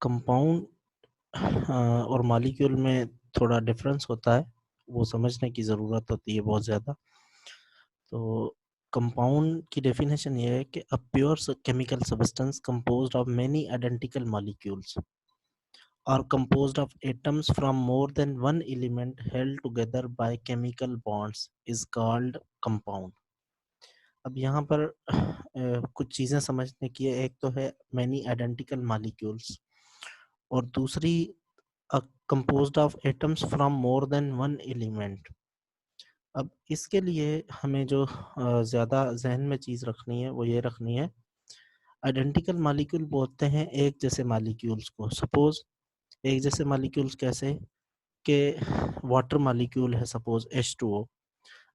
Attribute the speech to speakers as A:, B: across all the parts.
A: Compound और molecule में थोड़ा डिफरेंस होता है, वो समझने की ज़रूरत होती है बहुत ज़्यादा। तो कंपाउंड की डेफिनेशन ये है कि a pure chemical substance composed of many identical molecules और composed of atoms from more than one element held together by chemical bonds is called compound। अब यहाँ पर कुछ चीज़ें समझने की है। एक तो है many identical molecules और दूसरी composed of atoms from more than one element। अब इसके लिए हमें जो ज़्यादा जहन में चीज़ रखनी है वो ये रखनी है, आइडेंटिकल मॉलिक्यूल बोलते हैं एक जैसे मॉलिक्यूल्स को। सपोज एक जैसे मॉलिक्यूल्स कैसे के वाटर मॉलिक्यूल है, सपोज H2O।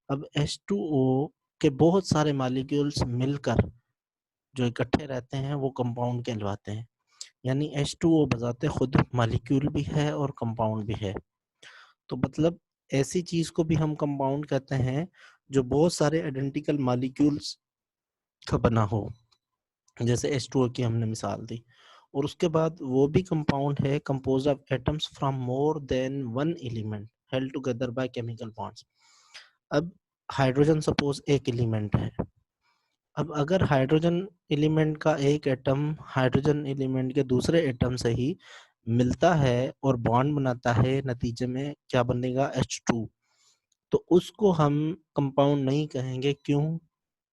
A: अब H2O के बहुत सारे मॉलिक्यूल्स मिलकर जो इकट्ठे रहते हैं वो कंपाउंड कहलवाते हैं। यानी H2O बजाते खुद मॉलिक्यूल भी है और कंपाउंड भी है। तो मतलब ऐसी चीज को भी हम कंपाउंड कहते हैं जो बहुत सारे आइडेंटिकल मॉलिक्यूल्स का बना हो, जैसे H2O की हमने मिसाल दी। और उसके बाद वो भी कंपाउंड है compose of atoms from more than one element held together by chemical bonds. अब हाइड्रोजन सपोज एक एलिमेंट है। अब अगर हाइड्रोजन एलिमेंट का एक एटम हाइड्रोजन एलिमेंट के दूसरे एटम से ही मिलता है और बॉन्ड बनाता है, नतीजे में क्या बनेगा H2। तो उसको हम कंपाउंड नहीं कहेंगे। क्यों?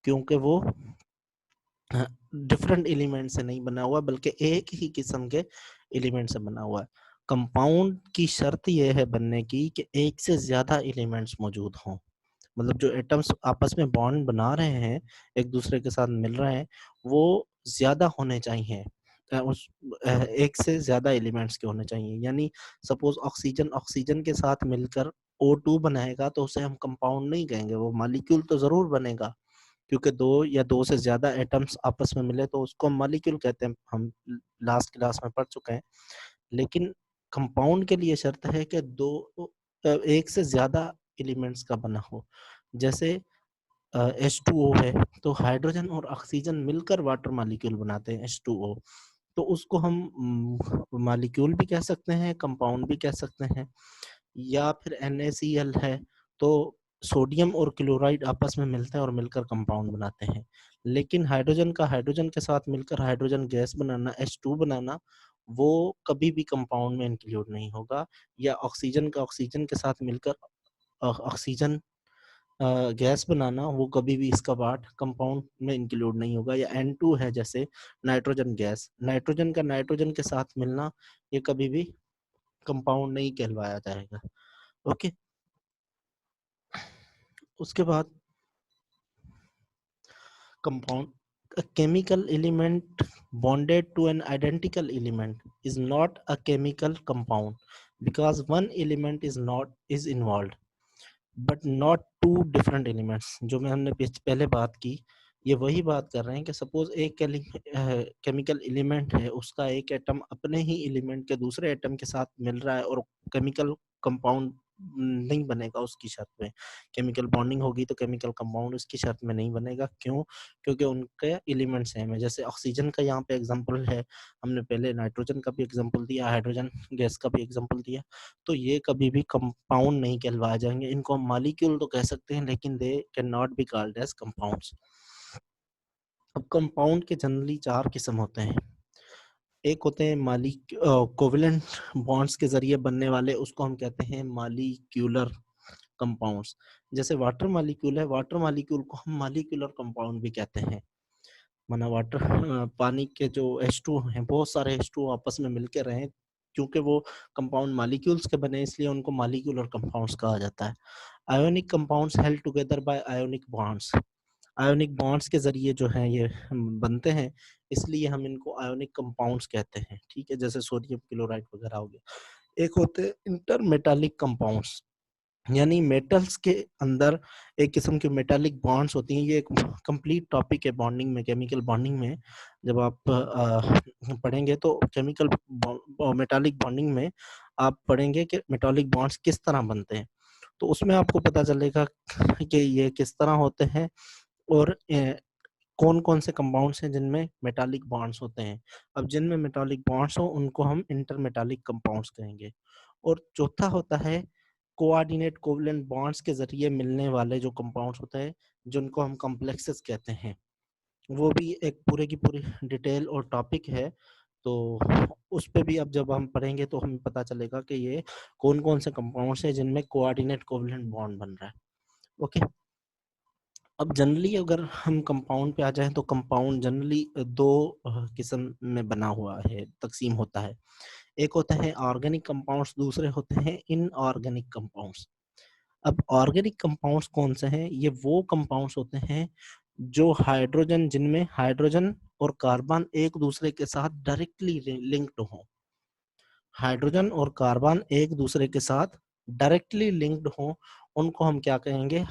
A: क्योंकि वो डिफरेंट एलिमेंट से नहीं बना हुआ बल्कि एक ही किस्म के एलिमेंट से बना हुआ है। कंपाउंड की शर्त यह है बनने की कि एक से ज्यादा एलिमेंट्स मौजूद हों। मतलब जो एटम्स आपस में बॉन्ड बना रहे हैं, एक दूसरे के साथ मिल रहे हैं, वो ज्यादा होने चाहिए। एक से ज्यादा एलिमेंट्स के होने चाहिए। यानी सपोज ऑक्सीजन ऑक्सीजन के साथ मिलकर O2 बनाएगा तो उसे हम कंपाउंड नहीं कहेंगे, वो मॉलिक्यूल तो जरूर बनेगा, क्योंकि दो या दो से ज्यादा एटम्स आपस में मिले तो उसको मॉलिक्यूल कहते हैं। हम लास्ट क्लास में पढ़ चुके हैं। लेकिन कंपाउंड के लिए शर्त है कि एक से ज्यादा एलिमेंट्स का बना हो। जैसे H2O है तो हाइड्रोजन और ऑक्सीजन मिलकर वाटर मॉलिक्यूल बनाते हैं H2O। तो उसको हम मॉलिक्यूल भी कह सकते हैं, कंपाउंड भी कह सकते हैं। या फिर NaCl है तो सोडियम और क्लोराइड आपस में मिलते हैं और मिलकर कंपाउंड बनाते हैं। लेकिन हाइड्रोजन का हाइड्रोजन के साथ मिलकर हाइड्रोजन गैस बनाना, H2 बनाना, वो कभी भी कंपाउंड में इंक्लूड नहीं होगा। या ऑक्सीजन का ऑक्सीजन के साथ मिलकर ऑक्सीजन गैस बनाना, वो कभी भी इसका पार्ट कंपाउंड में इंक्लूड नहीं होगा। या N2 है जैसे नाइट्रोजन गैस, नाइट्रोजन का नाइट्रोजन के साथ मिलना, ये कभी भी कंपाउंड नहीं कहलवाया जाएगा। ओके। उसके बाद compound, a chemical element bonded to an identical element is not a chemical compound because one element is involved but not two different elements। जो मैं हमने पहले बात की, ये वही बात कर रहे हैं कि सपोज एक केमिकल एलिमेंट है, उसका एक एटम अपने ही एलिमेंट के दूसरे एटम के साथ मिल रहा है और केमिकल कंपाउंड नहीं बनेगा उसकी शर्त में। केमिकल बॉन्डिंग होगी तो केमिकल कंपाउंड उसकी शर्त में नहीं बनेगा। क्यों? क्योंकि उनके एलिमेंट सेम है। जैसे ऑक्सीजन का यहाँ पे एग्जांपल है, हमने पहले नाइट्रोजन का भी एग्जांपल दिया, हाइड्रोजन गैस का भी एग्जांपल दिया। तो ये कभी भी कंपाउंड नहीं कहलवाए जाएंगे। इनको हम मॉलिक्यूल तो कह सकते हैं लेकिन they can not be called as compounds. अब कंपाउंड के जनरली चार किस्म होते हैं। एक होते हैं कोवेलेंट बॉन्ड्स के जरिए बनने वाले, उसको हम कहते हैं मॉलिक्यूलर कंपाउंड्स। जैसे वाटर मॉलिक्यूल है, वाटर मॉलिक्यूल को हम मॉलिक्यूलर कंपाउंड भी कहते हैं। माना वाटर पानी के जो H2 हैं, बहुत सारे H2 आपस में मिलकर रहे, क्योंकि वो कंपाउंड मॉलिक्यूल्स के बने इसलिए उनको मॉलिक्यूलर कंपाउंड्स कहा जाता है। Ionic compounds held together by ionic bonds, ionic bonds के जरिए जो है ये बनते हैं, इसलिए हम इनको आयोनिक कंपाउंड्स कहते हैं। ठीक है, जैसे सोडियम क्लोराइड वगैरह हो गया। एक होते हैं इंटरमेटालिक कंपाउंड्स, यानी मेटल्स के अंदर एक किस्म की मेटालिक बॉन्ड्स होती हैं। ये एक कंप्लीट टॉपिक है बॉन्डिंग में, केमिकल बॉन्डिंग में। जब आप पढ़ेंगे तो केमिकल मेटालिक बॉन्डिंग में आप पढ़ेंगे कि मेटालिक बॉन्ड्स किस तरह बनते हैं। तो उसमें आपको पता चलेगा कि ये किस तरह होते हैं और कौन कौन से कंपाउंड्स हैं जिनमें मेटालिक बॉन्ड्स होते हैं। अब जिनमें मेटालिक बॉन्ड्स हो उनको हम इंटरमेटालिक कंपाउंड्स कहेंगे। और चौथा होता है कोऑर्डिनेट कोवलेंट बॉन्ड्स के जरिए मिलने वाले जो कंपाउंड्स होते हैं जिनको हम कॉम्प्लेक्सेस कहते हैं। वो भी एक पूरे की पूरी डिटेल और टॉपिक है, तो उस पे भी अब जब हम पढ़ेंगे तो हमें पता चलेगा कि ये कौन कौन से कंपाउंड्स हैं जिनमें कोऑर्डिनेट कोवलेंट बॉन्ड बन रहा है। ओके, अब जनरली अगर हम कंपाउंड पे आ जाएं तो कंपाउंड जनरली दो किस्म में बना हुआ है, तकसीम होता है। एक होता है ऑर्गेनिक कंपाउंड्स, दूसरे होते हैं इनऑर्गेनिक कंपाउंड्स। अब ऑर्गेनिक कंपाउंड्स कौन से हैं? ये वो कंपाउंड्स होते हैं जो हाइड्रोजन, जिनमें हाइड्रोजन और कार्बन एक दूसरे के साथ डायरेक्टली लिंक्ड हो। हाइड्रोजन और कार्बन एक दूसरे के साथ डायरेक्टली लिंक्ड हो, उनको हम क्या कहेंगे?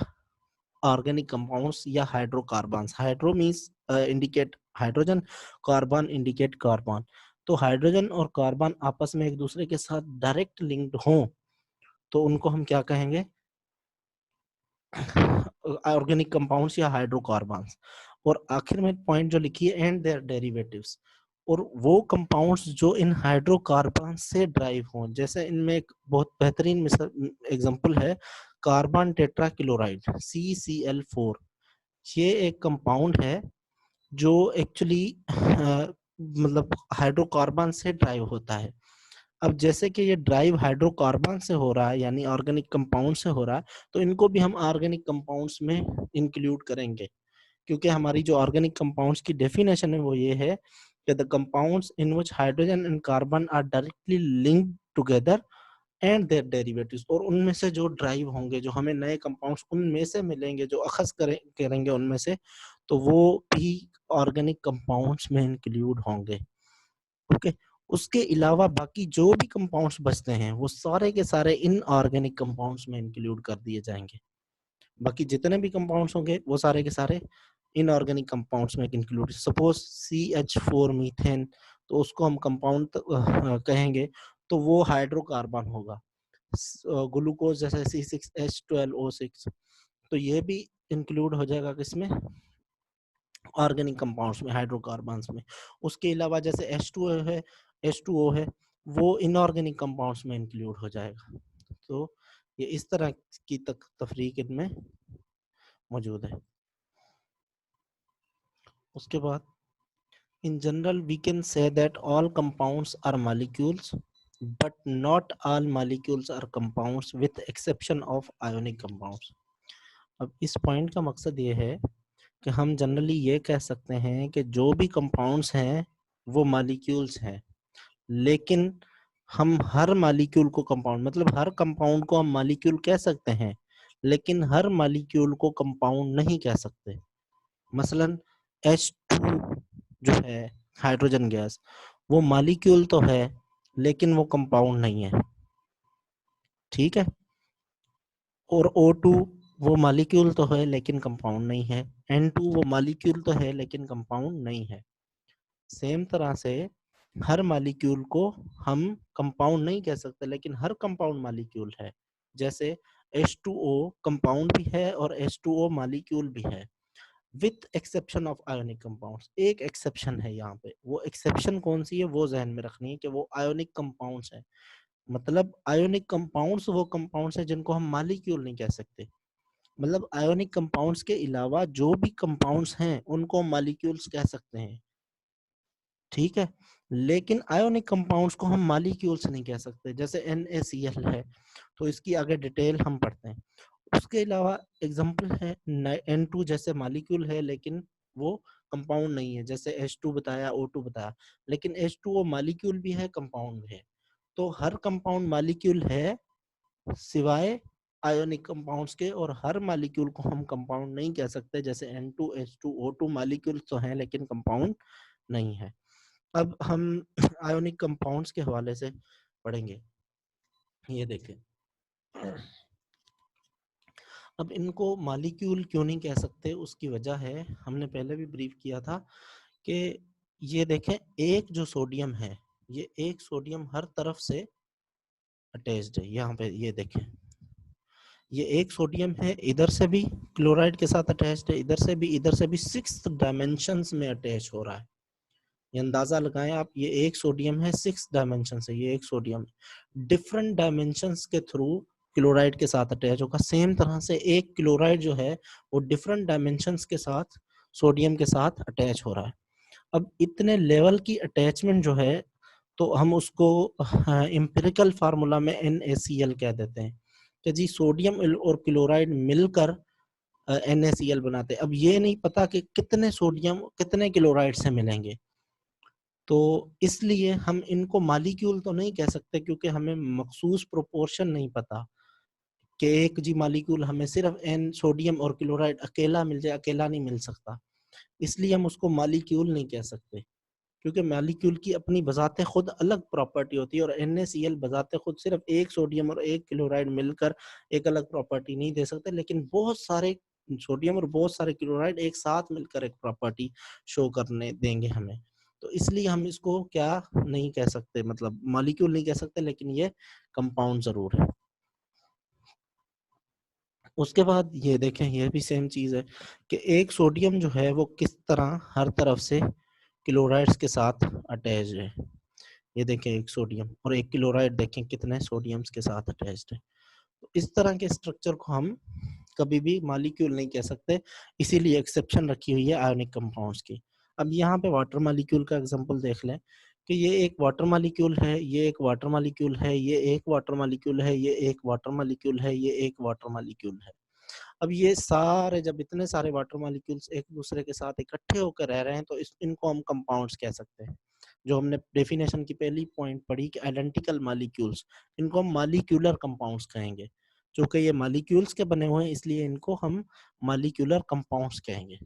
A: ऑर्गेनिक कंपाउंड्स या hydrocarbons. Hydro means indicate hydrogen, carbon indicate carbon. तो हाइड्रोजन और कार्बन आपस में एक दूसरे के साथ डायरेक्ट लिंक्ड हो तो उनको हम क्या कहेंगे? ऑर्गेनिक कंपाउंड्स या हाइड्रोकार्बन्स। और आखिर में पॉइंट जो लिखी है एंड देयर डेरिवेटिव्स, और वो कंपाउंड्स जो इन हाइड्रोकार्बन से ड्राइव हों। जैसे इनमें एक बहुत बेहतरीन एग्जांपल है कार्बन टेट्राक्लोराइड CCl4। ये एक कंपाउंड है जो एक्चुअली मतलब हाइड्रोकार्बन से ड्राइव होता है। अब जैसे कि ये ड्राइव हाइड्रोकार्बन से हो रहा है यानी ऑर्गेनिक कंपाउंड से हो रहा है, तो इनको भी हम ऑर्गेनिक कंपाउंड्स में इंक्लूड करेंगे, क्योंकि हमारी जो ऑर्गेनिक कंपाउंड्स की डेफिनेशन है वो ये है कि the compounds in which hydrogen and carbon are directly linked together and their derivatives. और उनमें से जो ड्राइव होंगे, जो हमें नए कंपाउंड्स उनमें से मिलेंगे, जो अखज करेंगे उनमें से, तो वो भी ऑर्गेनिक कंपाउंड्स में इंक्लूड होंगे। ओके, उसके अलावा बाकी जो भी कंपाउंड्स बचते हैं वो सारे के सारे इन ऑर्गेनिक कंपाउंड्स में इंक्लूड कर दिए जाएंगे। बाकी जितने भी कंपाउंड्स होंगे वो सारे के सारे इनऑर्गेनिक कंपाउंड्स में इंक्लूड। सपोज CH4 मीथेन, तो उसको हम कंपाउंड कहेंगे, तो वो हाइड्रोकार्बन होगा। ग्लूकोज जैसे C6H12O6, तो ये भी इंक्लूड हो जाएगा किसमें? ऑर्गेनिक कंपाउंड्स में, हाइड्रोकार्बन्स में। उसके अलावा जैसे H2O है, वो इनऑर्गेनिक कंपाउंड्स में इंक्लूड हो जाएगा। तो ये इस तरह की तफरीक इनमें मौजूद है। उसके बाद in general we can say that all compounds are molecules but not all molecules are compounds with exception of ionic compounds। अब इस पॉइंट का मकसद ये है कि हम जनरली ये कह सकते हैं कि जो भी कंपाउंड्स हैं वो मॉलिक्यूल्स हैं, लेकिन हम हर मॉलिक्यूल को कंपाउंड, मतलब हर कंपाउंड को हम मॉलिक्यूल कह सकते हैं, लेकिन हर मॉलिक्यूल को कंपाउंड नहीं कह सकते। मसलन H2 जो है हाइड्रोजन गैस, वो मॉलिक्यूल तो है लेकिन वो कंपाउंड नहीं है, ठीक है। और O2 वो मॉलिक्यूल तो है लेकिन कंपाउंड नहीं है। N2 वो मॉलिक्यूल तो है लेकिन कंपाउंड नहीं है। सेम तरह से हर मॉलिक्यूल को हम कंपाउंड नहीं कह सकते लेकिन हर कंपाउंड मॉलिक्यूल है। जैसे H2O कंपाउंड भी है और H2O मॉलिक्यूल भी है, with exception of ionic compounds. एक एक्सेप्शन है यहाँ पे, वो एक्सेप्शन कौन सी है वो जहन में रखनी है कि वो आयोनिक कंपाउंड्स है। मतलब आयोनिक कंपाउंड्स वो कंपाउंड्स है जिनको हम मॉलिक्यूल नहीं कह सकते। मतलब आयोनिक कंपाउंड्स के अलावा जो भी कंपाउंड्स हैं उनको हम मॉलिक्यूल्स कह सकते हैं, ठीक है। लेकिन आयोनिक कंपाउंड्स को हम मॉलिक्यूल्स नहीं कह सकते। जैसे NaCl है, तो इसकी आगे डिटेल हम पढ़ते हैं। उसके अलावा एग्जांपल है N2 जैसे मॉलिक्यूल है लेकिन वो कंपाउंड नहीं है। जैसे H2 बताया, O2 बताया, लेकिन H2O मॉलिक्यूल भी है, कंपाउंड भी है। तो हर कंपाउंड मॉलिक्यूल है सिवाय आयोनिक कंपाउंड्स के, और हर मॉलिक्यूल को हम कंपाउंड नहीं कह सकते। जैसे N2 H2 O2 मॉलिक्यूल तो हैं लेकिन कंपाउंड नहीं है। अब हम आयोनिक कंपाउंड्स के हवाले से पढ़ेंगे। ये देखें, अब इनको मॉलिक्यूल क्यों नहीं कह सकते, उसकी वजह है, हमने पहले भी ब्रीफ किया था कि ये देखें, एक जो सोडियम है, ये एक सोडियम हर तरफ से अटैच्ड है। यहाँ पे ये देखें, ये एक सोडियम है, इधर से भी क्लोराइड के साथ अटैच्ड है, इधर से भी 6 डायमेंशंस में अटैच हो रहा है। ये अंदाजा लगाएं आप, ये एक सोडियम है, 6 डायमेंशन है, ये एक सोडियम डिफरेंट डायमेंशंस के थ्रू क्लोराइड के साथ अटैच होगा। सेम तरह से एक क्लोराइड जो है वो डिफरेंट डायमेंशंस के साथ सोडियम के साथ अटैच हो रहा है। अब इतने लेवल की अटैचमेंट जो है, तो हम उसको एम्पिरिकल फार्मूला में NaCl कह देते हैं कि जी सोडियम और क्लोराइड मिलकर NaCl बनाते हैं। अब ये नहीं पता कि कितने सोडियम कितने क्लोराइड से मिलेंगे, तो इसलिए हम इनको मालिक्यूल तो नहीं कह सकते, क्योंकि हमें मखसूस प्रोपोर्शन नहीं पता कि एक जी मालिक्यूल हमें सिर्फ एन सोडियम और क्लोराइड अकेला मिल जाए, अकेला नहीं मिल सकता, इसलिए हम उसको मालिक्यूल नहीं कह सकते, क्योंकि मालिक्यूल की अपनी बजाते खुद अलग प्रॉपर्टी होती है, और NaCl बजाते खुद सिर्फ एक सोडियम और एक क्लोराइड मिलकर एक अलग प्रॉपर्टी नहीं दे सकते, लेकिन बहुत सारे सोडियम और बहुत सारे क्लोराइड एक साथ मिलकर एक प्रॉपर्टी शो करने देंगे हमें। तो इसलिए हम इसको क्या नहीं कह सकते, मतलब मॉलिक्यूल नहीं कह सकते, लेकिन ये कंपाउंड जरूर है। उसके बाद ये देखें, ये भी सेम चीज है कि एक सोडियम जो है वो किस तरह हर तरफ से क्लोराइड्स के साथ अटैच है। ये देखें एक सोडियम और एक क्लोराइड, देखें कितने सोडियम्स के साथ अटैच्ड है। तो इस तरह के स्ट्रक्चर को हम कभी भी मॉलिक्यूल नहीं कह सकते, इसीलिए एक्सेप्शन रखी हुई है आयोनिक कंपाउंड्स की। अब यहाँ पे वाटर मॉलिक्यूल का एग्जांपल देख लें कि ये एक वाटर मॉलिक्यूल है, ये एक वाटर मॉलिक्यूल है, ये एक वाटर मॉलिक्यूल है, ये एक वाटर मॉलिक्यूल है, ये एक वाटर मॉलिक्यूल है। अब ये सारे, जब इतने सारे वाटर मॉलिक्यूल्स एक दूसरे के साथ इकट्ठे होकर रह रहे हैं, तो इनको हम कंपाउंड्स कह सकते हैं। जो हमने डेफिनेशन की पहली पॉइंट पढ़ी कि आइडेंटिकल मॉलिक्यूल्स, इनको हम मॉलिक्यूलर कंपाउंड्स कहेंगे। चूंकि ये मॉलिक्यूल्स के बने हुए हैं, इसलिए इनको हम मॉलिक्यूलर कंपाउंड्स कहेंगे।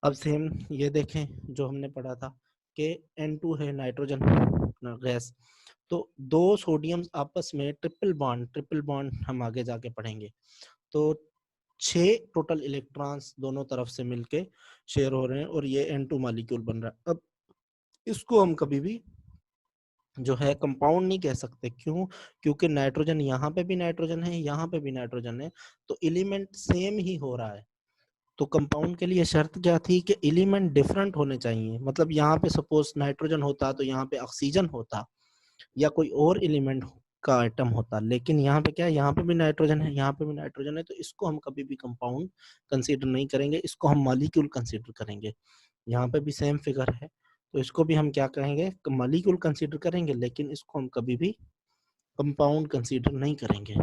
A: अब सेम ये देखें जो हमने पढ़ा था कि N2 है नाइट्रोजन गैस, तो दो सोडियम आपस में ट्रिपल बॉन्ड हम आगे जाके पढ़ेंगे, तो 6 टोटल इलेक्ट्रॉन्स दोनों तरफ से मिलके शेयर हो रहे हैं और ये N2 मॉलिक्यूल बन रहा है। अब इसको हम कभी भी जो है कंपाउंड नहीं कह सकते, क्यों? क्योंकि नाइट्रोजन यहाँ पे भी नाइट्रोजन है, यहाँ पे भी नाइट्रोजन है, तो एलिमेंट सेम ही हो रहा है। तो कंपाउंड के लिए शर्त क्या थी कि एलिमेंट डिफरेंट होने चाहिए, मतलब यहाँ पे सपोज नाइट्रोजन होता तो यहाँ पे ऑक्सीजन होता या कोई और एलिमेंट का आइटम होता, लेकिन यहाँ पे क्या है, यहाँ पे भी नाइट्रोजन है, यहाँ पे भी नाइट्रोजन है, तो इसको हम कभी भी कंपाउंड कंसीडर नहीं करेंगे, इसको हम मॉलिक्यूल कंसीडर करेंगे। यहाँ पे भी सेम फिगर है, तो इसको भी हम क्या कहेंगे, मॉलिक्यूल कंसीडर करेंगे, लेकिन इसको हम कभी भी कंपाउंड कंसीडर नहीं करेंगे।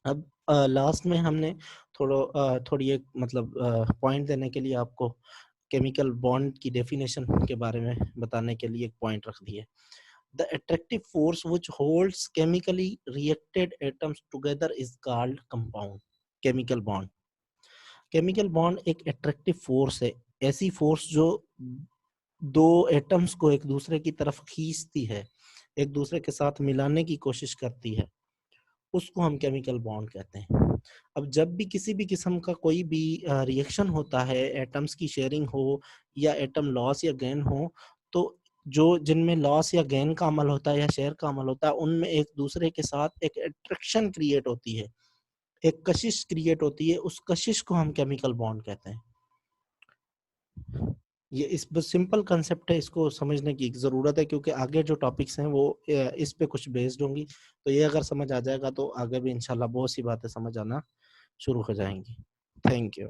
A: अब लास्ट में हमने थोड़ी एक मतलब पॉइंट देने के लिए आपको केमिकल बॉन्ड की डेफिनेशन के बारे में बताने के लिए एक पॉइंट रख दिए। The attractive force which holds chemically reacted atoms together is called compound. Chemical bond. Chemical bond एक attractive force है, ऐसी force जो दो एटम्स को एक दूसरे की तरफ खींचती है, एक दूसरे के साथ मिलाने की कोशिश करती है, उसको हम केमिकल बॉन्ड कहते हैं। अब जब भी किसी भी किस्म का कोई भी रिएक्शन होता है, एटम्स की शेयरिंग हो या एटम लॉस या गेन हो, तो जो जिनमें लॉस या गेन का अमल होता है या शेयर का अमल होता है, उनमें एक दूसरे के साथ एक अट्रैक्शन क्रिएट होती है, एक कशिश क्रिएट होती है, उस कशिश को हम केमिकल बॉन्ड कहते हैं। ये इस बस सिंपल कंसेप्ट है, इसको समझने की ज़रूरत है, क्योंकि आगे जो टॉपिक्स हैं वो इस पे कुछ बेस्ड होंगी, तो ये अगर समझ आ जाएगा तो आगे भी इंशाल्लाह बहुत सी बातें समझ आना शुरू हो जाएंगी। Thank you.